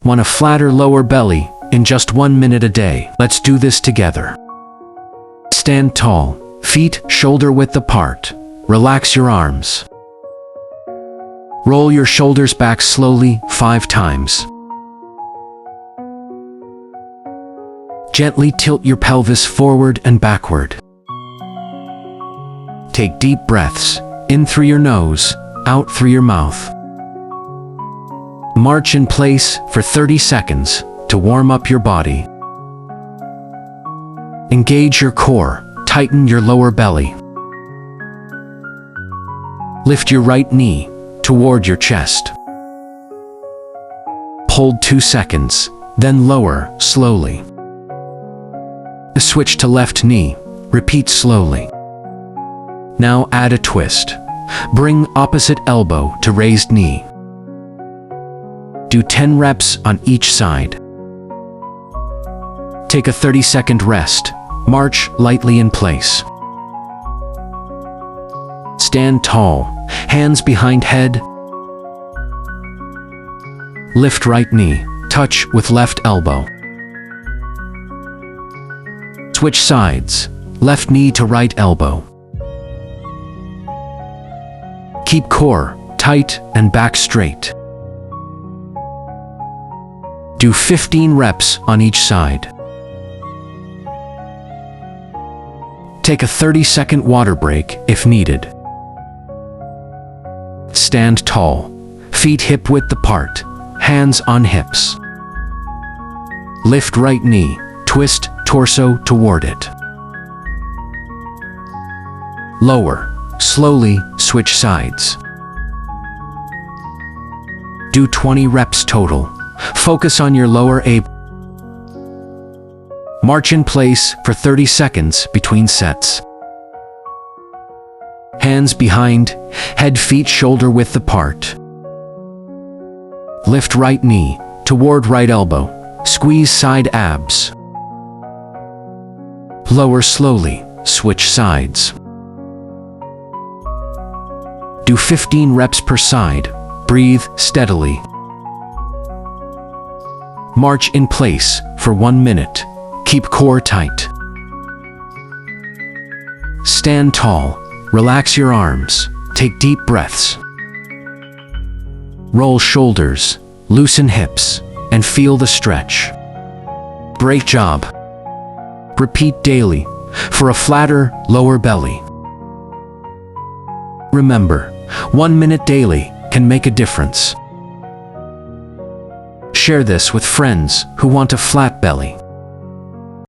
Want a flatter lower belly in just 1 minute a day? Let's do this together. Stand tall, feet shoulder width apart. Relax your arms. Roll your shoulders back slowly 5 times. Gently tilt your pelvis forward and backward. Take deep breaths, in through your nose, out through your mouth. March in place for 30 seconds to warm up your body. Engage your core, tighten your lower belly. Lift your right knee toward your chest. Hold 2 seconds, then lower slowly. Switch to left knee, repeat slowly. Now add a twist. Bring opposite elbow to raised knee. Do 10 reps on each side. Take a 30-second rest. March lightly in place. Stand tall, hands behind head. Lift right knee, touch with left elbow. Switch sides, left knee to right elbow. Keep core tight and back straight. Do 15 reps on each side. Take a 30-second water break if needed. Stand tall, feet hip width apart, hands on hips. Lift right knee, twist torso toward it. Lower, slowly switch sides. Do 20 reps total. Focus on your lower abs. March in place for 30 seconds between sets. Hands behind, head feet shoulder width apart. Lift right knee toward right elbow. Squeeze side abs. Lower slowly, switch sides. Do 15 reps per side. Breathe steadily. March in place for 1 minute. Keep core tight. Stand tall. Relax your arms. Take deep breaths. Roll shoulders, loosen hips, and feel the stretch. Great job. Repeat daily for a flatter lower belly. Remember, 1 minute daily can make a difference. Share this with friends who want a flat belly.